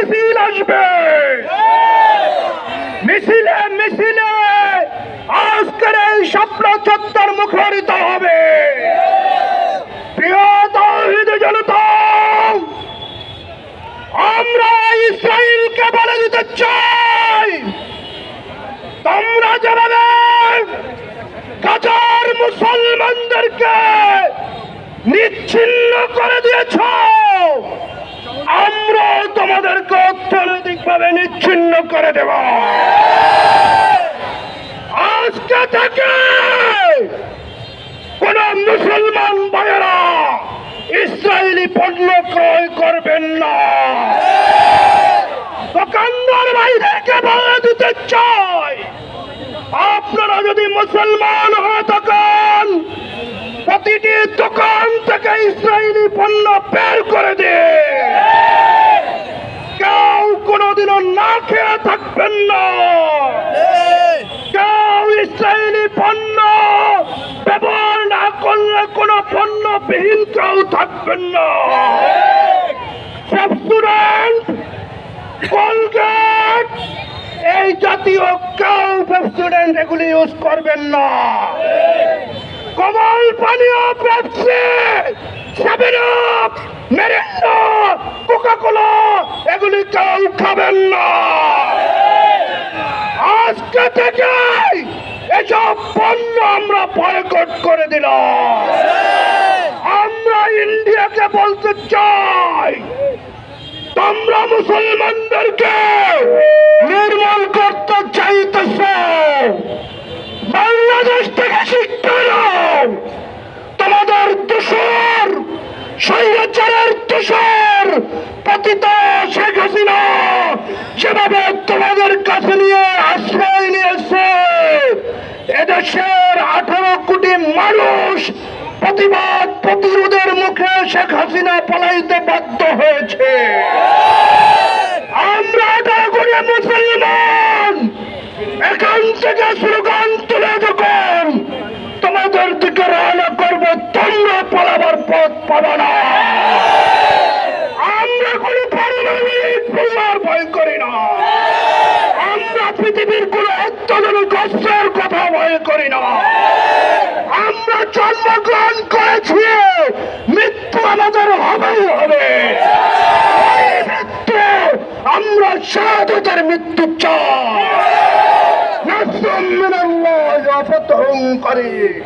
মিছিল আসবে, মিছিলে মিছিলে আজকের এই স্বপ্ন চত্বর মুখরিত হবে। প্রিয় তাওহীদি জনতা, আমরা ইসরায়েলকে বলে দিতে চাই, তোমরা যেভাবে গাজার মুসলমানদেরকে নিচ্ছিন্ন করে দিয়েছ, আমরা তোমাদেরকে অর্থনৈতিকভাবে নিচ্ছিন্ন করে দেব। আজকে থেকে কোন মুসলমান ভাইয়েরা ইসরায়েলি পণ্য ক্রয় করবেন না। দোকানদার ভাইদেরকে বলে দিতে চাই, আপনারা যদি মুসলমান হয়ে থাকেন, প্রতিটি দোকান থেকে ইসরায়েলি পণ্য বের করে দিন। কেউ কোনোদিনও না খেয়ে থাকবেন না, কেউ ইসরায়েলি পণ্য ব্যবহার না করলে কোনো পণ্যবিহীন কেউ থাকবেন না। রেস্টুরেন্ট, কলগেট, এই জাতীয় কেউ রেস্টুরেন্ট এগুলি ইউজ করবেন না। কমল পানীয়, Pepsi, 7 Up, Mirinda, Coca Cola এগুলি কেউ খাবেন না। আজকে থেকে এসব পণ্য আমরা বয়কট করে দিলাম। আমরা ইন্ডিয়াকে বলতে চাই, তোমরা মুসলমানদেরকে নির্মূল করতে চাইতেছ, বাংলাদেশ থেকে শিক্ষা নাও। তোমাদের দোষর, স্বৈরাচারের দোষর পতিত শেখ হাসিনা যেভাবে তোমাদের কাছে নিয়ে আশ্রয় নিয়েছে, এদেশের 18 কোটি মানুষ প্রতিবাদ প্রতিরোধের মুখে শেখ হাসিনা পলাইতে বাধ্য হয়েছে। আমরা করে মুসলমান এখান থেকে স্লোগান তুলে যখন তোমাদের দিকে রওনা করবো, তোমরা পালাবার পথ পাবে না। আমরা কোনো পারমাণবিক বোমার ভয় করি না, আমরা পৃথিবীর কোন অত্যাধুনিক অস্ত্রের কথা ভয় করি না। আমরা জন্মগ্রহণ করেছি, মৃত্যু আমাদের হবেই হবে। মৃত্যু, আমরা শাহাদাতের মৃত্যু চাই। নাসরুম মিনাল্লাহি ওয়া ফাতহুন করিম।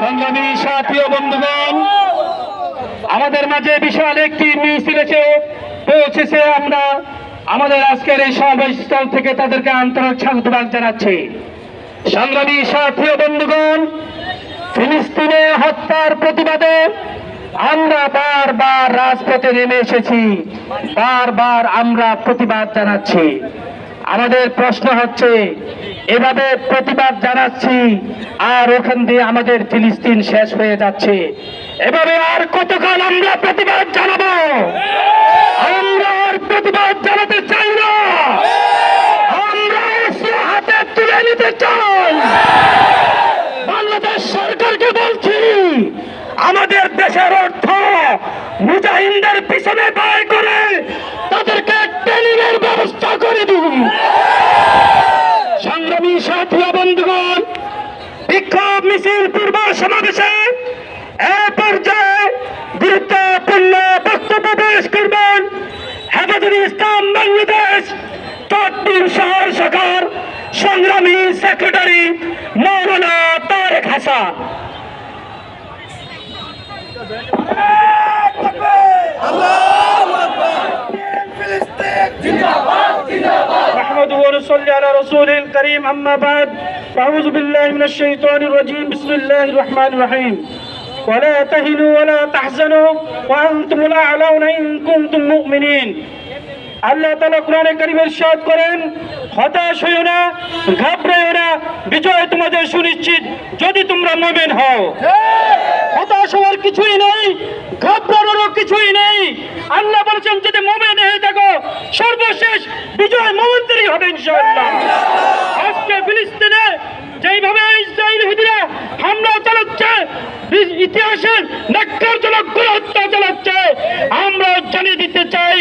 সংগ্রামী সাথী ও বন্ধুগণ, আমাদের মাঝে বিশাল একটি মিছিল এসে পৌঁছেছে। আমরা আমাদের আজকের এই সমাবেশস্থল থেকে তাদেরকে আন্তরিক স্বাগতবাদ জানাচ্ছি। সংগ্রামী সাথী ও বন্ধুগণ, ফিলিস্তিনে হত্যার প্রতিবাদে আমরা বারবার রাজপথে নেমে এসেছি, বারবার আমরা প্রতিবাদ জানাচ্ছি। আমাদের প্রশ্ন হচ্ছে, এভাবে প্রতিবাদ জানাচ্ছি আর ওখান দিয়ে আমাদের ফিলিস্তিন শেষ হয়ে যাচ্ছে, এভাবে আর কতকাল আমরা প্রতিবাদ জানাবো? আমরা আর প্রতিবাদ জানাতে চাই না, আমরা হাতে তুলে নিতে চাই। বাংলাদেশ সরকারকে বলছি, আমাদের দেশের অর্থ মুজাহিদদের পিছনে ব্যয় করে তাদেরকে ট্রেনিংয়ের ব্যবস্থা করে দিন। সংগ্রামী সাথী ও বন্ধুগণ, বিক্ষোভ মিছিল পূর্ব সমাবেশে এ পর্যায়ে গুরুত্বপূর্ণ বক্তব্য পেশ করবেন হেফাজতুল ইসলাম বাংলাদেশ চট্টগ্রাম শহর শাখার সংগ্রামী সেক্রেটারি মাওলানা তারেক হাসান। نحمده ونصلي على رسوله الكريم أما بعد فأعوذ بالله من الشيطان الرجيم بسم الله الرحمن الرحيم ولا تهنوا ولا تحزنوا وأنتم الأعلون إن كنتم مؤمنين আল্লাহ তাআলা কোরআনে কারীমে ইরশাদ করেন, হতাশ হইও না, ঘাবড়াইও না, বিজয় তোমাদের সুনিশ্চিত যদি তোমরা মুমিন হও। হতাশ হওয়ার কিছুই নেই, ঘাবড়ানোরও কিছুই নেই। আল্লাহ বলেছেন যদি মুমিন হয়ে থাকো সর্বশেষ বিজয় মুমিনদেরই হবে ইনশাআল্লাহ। আজকে ফিলিস্তিনে যেইভাবে ইসরায়েল হুদিরা হামলা চালাচ্ছে, ইতিহাসের ন্যাক্কারজনক গণহত্যা চালাচ্ছে, আমরা জানিয়ে দিতে চাই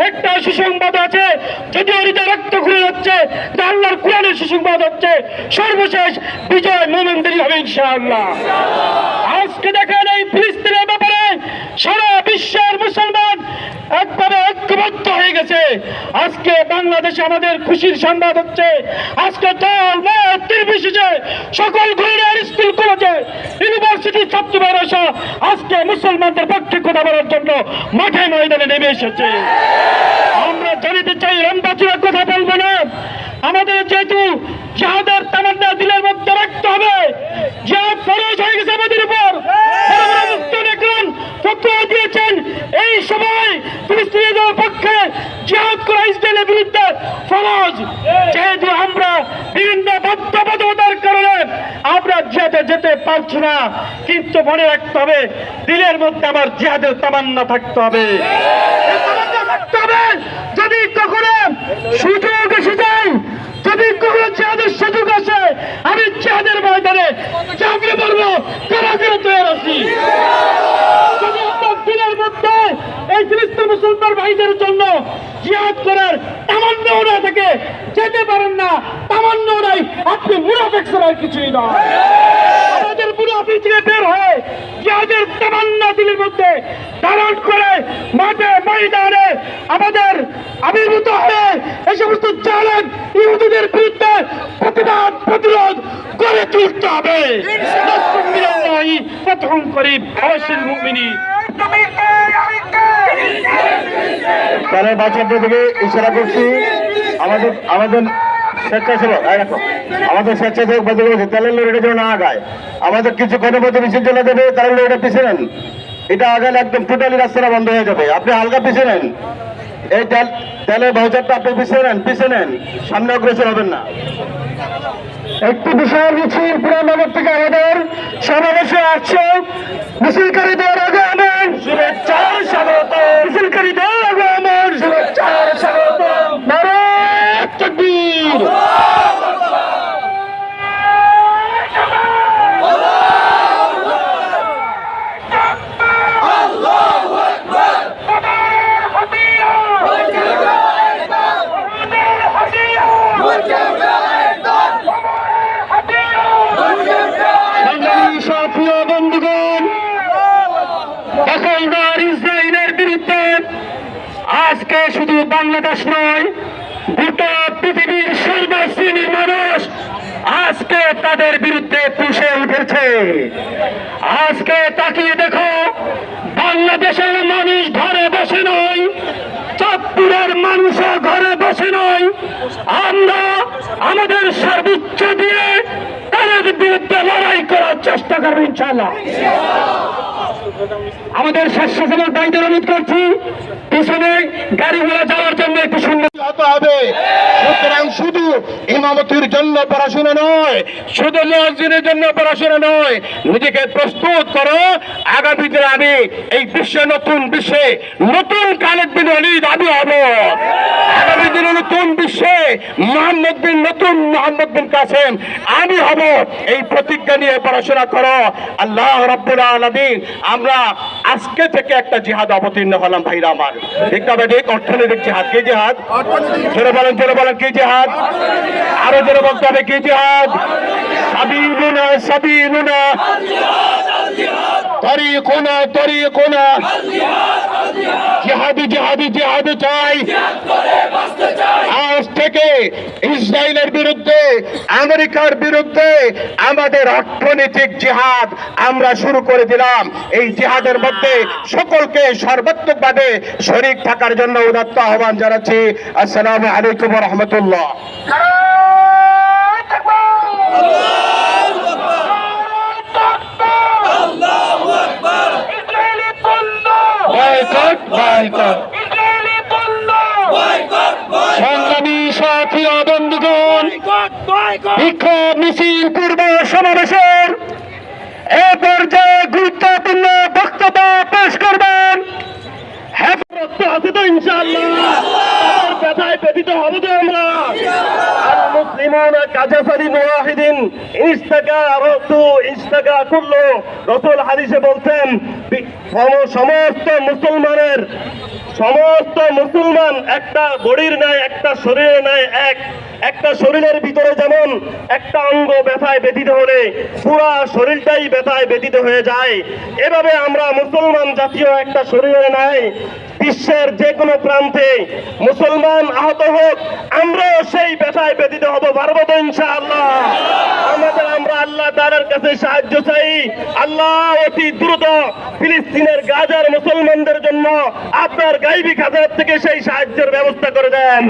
একটা সুসংবাদ আছে, যদিও হৃদয় রক্ত ঘুরে যাচ্ছে, আল্লাহর কোরআনের সুসংবাদ হচ্ছে সর্বশেষ বিজয় মুমিনদেরই হবে ইনশাআল্লাহ। আজকে দেখেন এই ফিলিস্তিনের ব্যাপারে সারা বিশ্বের মুসলমান একবারে ঐক্যবদ্ধ হয়ে গেছে। আজকে বাংলাদেশে আমাদের খুশির সংবাদ হচ্ছে, আজকে দল মত নির্বিশেষে সকল ধরনের স্কুল কলেজে ইউনিভার্সিটি ছাত্রীরা আজকে মুসলমানদের পক্ষে কথা বলার জন্য মাঠে ময়দানে নেমে এসেছে। আমরা জানিতে চাই লম্বাচূড়ার কথা বলবো না, আমাদের যেহেতু জিহাদের তামান্না দিলের মধ্যে রাখতে হবে, জিহাদ ফরজ হয়ে গেছে আমাদের উপর। ফতোয়া দিয়েছেন এই সময় ফিলিস্তিনিদের পক্ষে জিহাদ করা ইসরায়েলের বিরুদ্ধে ফরজ। যেহেতু আমরা বিভিন্ন বাধ্যবাধকতার কারণে আমরা জিহাদে যেতে পারছি না, কিন্তু মনে রাখতে হবে দিলের মধ্যে আমার জিহাদের তামান্না থাকতে হবে। যদি কখনো সুযোগ এসে যায়, যদি কখনো জিহাদের সুযোগ আসে, আমি জিহাদের ময়দানে ঝাঁপিয়ে পড়বো, কারাগারে তৈরি আছি। যদি আপনার দিনের মধ্যে এই ফিলিস্তিন মুসলমান ভাইদের জন্য জিহাদ করার তামান্নাও না থাকে, যেতে পারেন না, তামান্নাও নাই, আপনি মুনাফিক ছাড়া কিছুই নয়। আমাদের মুনাফিক থেকে বের হয়ে জিহাদের তামান্না দিলের মধ্যে ধারণ করে মাঠে ময়দানে আমাদের আবির্ভূত হয়ে এই সমস্ত জালেম ইহুদিদের বিরুদ্ধে প্রতিবাদ প্রতিরোধ করে তুলতে হবে। প্রথম করিব অবশ্যই মুমিনি তারা বাচ্চাদের দিকে ইশারা করছি। আমাদের স্বেচ্ছাসেবক আমাদের স্বেচ্ছাসেবক বাদ বলেছে তেলের লরিটা যেন না আগায়। আমাদের কিছু গণপতি বিসর্জন দেবে, তারা লরিটা পিছিয়ে নেন। এটা আগালে একদম টোটালি রাস্তাটা বন্ধ হয়ে যাবে। আপনি হালকা পিছিয়ে নেন, এই তেলের ভাউচারটা আপনি পিছিয়ে নেন, সামনে অগ্রসর হবেন না। একটি বিশাল মিছিল পুরানগর থেকে আমাদের সমাবেশে আসছে। মিছিলকারীদের আগে আমার শুভেচ্ছা স্বাগত, মিছিলকারীদের আগে আমার শুভেচ্ছা স্বাগত। নারায়ে তাকবীর। ইসরায়েলের বিরুদ্ধে আজকে শুধু বাংলাদেশ নয়, গোটা পৃথিবীর সর্বশ্রেণীর মানুষ আজকে তাদের বিরুদ্ধে পুষে উঠেছে। আজকে তাকিয়ে দেখো, বাংলাদেশের মানুষ ঘরে বসে নয়, চাঁদপুরের মানুষও ঘরে বসে নয়, আমরা আমাদের সর্বোচ্চ দিয়ে তাদের বিরুদ্ধে লড়াই করার চেষ্টা করবো ইনশাআল্লাহ। আমাদের স্বেচ্ছাসেবক ভাইদের অনুরোধ করছি পিছনে গাড়ি ঘোড়া যাওয়ার জন্য একটু সুন্দর হতে হবে। সুতরাং শুধু ইমামতির জন্য পড়াশোনা নয়, শুধু মসজিদের জন্য পড়াশোনা নয়, নিজেকে প্রস্তুত করো আগামী দিনে আমি এই নতুন বিশ্বে নতুন খালেদ বিন ওয়ালিদ আমি হব। আগামী দিনে নতুন বিশ্বে নতুন মোহাম্মদ বিন কাসেম আমি হব। এই প্রতিজ্ঞা নিয়ে পড়াশোনা করো। আল্লাহ রাব্বুল আলামিন, আমরা আজকে থেকে একটা জিহাদ অবতীর্ণ হলাম ভাইরা আমার। ঠিক না ভাই? অর্থনৈতিক জিহাদ। কি জিহাদ? জোরে বলেন কি জিহাদ? আরো জোরে বলতে হবে কি জিহাদ? সাবিলুনা সাবিলুনা তরিকুনা তরিকুনা, জিহাদি চাই। আজ থেকে ইসরায়েলের বিরুদ্ধে, আমেরিকার বিরুদ্ধে আমাদের অর্থনৈতিক জিহাদ আমরা শুরু করে দিলাম। এই জিহাদের মধ্যে সকলকে সর্বাত্মকভাবে শরীক থাকার জন্য উদাত্ত আহ্বান জানাচ্ছি। আসসালামু আলাইকুম ওয়া রাহমাতুল্লাহ। Boycott boycott. বিক্ষোভ মিছিল পূর্ব সমাবেশের এ পর্যায়ে গুরুত্বপূর্ণ বক্তব্য পেশ করবেন। রক্ত আছে তো ইনশাআল্লাহ, ব্যথায় ব্যথিত হবো তো আমরা। আল মুসলিমুনা কাজাসারিন ওয়াহিদিন ইস্তাকা রতু ইস্তাকা কুল্লু। রাসূল হাদিসে বলতেন সমস্ত মুসলমান একটা বডির ন্যায়, একটা শরীরের ন্যায় এক। একটা শরীরের ভিতরে যেমন একটা অঙ্গ ব্যথায় ব্যথিত হলে পুরা শরীরটাই ব্যথায় ব্যথিত হয়ে যায়, এভাবে আমরা মুসলমান জাতীয় একটা শরীরের ন্যায় বিশ্বের যে কোনো প্রান্তে মুসলমান আহত হোক, আমরাও সেই ব্যথায় ব্যথিত হব, পারবো তো ইনশাআল্লাহ। আমরা আল্লাহ তাআলার কাছে সাহায্য চাই। আল্লাহ অতি দ্রুত ফিলিস্তিনের গাজার মুসলমানদের জন্য আপনার গায়বী খাজানাত থেকে সেই সাহায্যের ব্যবস্থা করে দেন।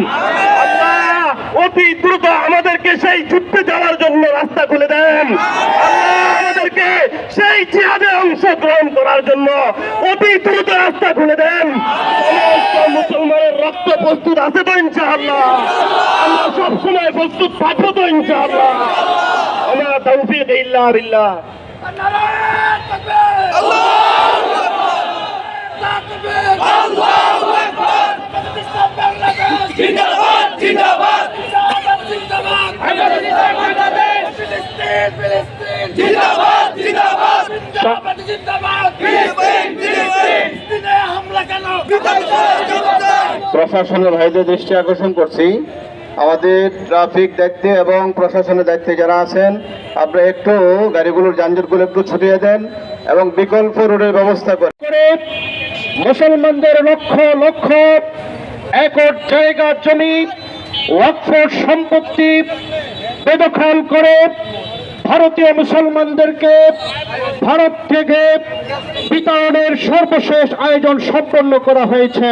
আল্লাহ অতি দ্রুত আমাদেরকে সেই যুদ্ধে যাওয়ার জন্য রাস্তা খুলে দেন। আল্লাহ আমাদেরকে সেই জিহাদে অংশগ্রহণ করার জন্য অতি দ্রুত রাস্তা খুলে দেন। সমস্ত মুসলমানের রক্ত প্রস্তুত আছে তো ইনশাআল্লাহ, আমরা সবসময় প্রস্তুত থাকবো তো ইনশাআল্লাহ। ওমা তাওফীক ইল্লা বিল্লাহ। জিন্দাবাদ জিন্দাবাদ জিন্দাবাদ জিন্দাবাদ প্রশাসনের ভাইদের দৃষ্টি আকর্ষণ করছি, আমাদের ট্রাফিক দায়িত্বে এবং প্রশাসনের দায়িত্বে যারা আছেন, আপনারা একটু গাড়িগুলোর যানজটগুলো একটু ছুটিয়ে দেন এবং বিকল্প রোডের ব্যবস্থা করেন। মুসলমানদের লক্ষ লক্ষ একর জায়গা জমি ওয়াকফ সম্পত্তি বেদখল করে ভারতীয় মুসলমানদেরকে ভারত থেকে বিতরণের সর্বশেষ আয়োজন সম্পন্ন করা হয়েছে।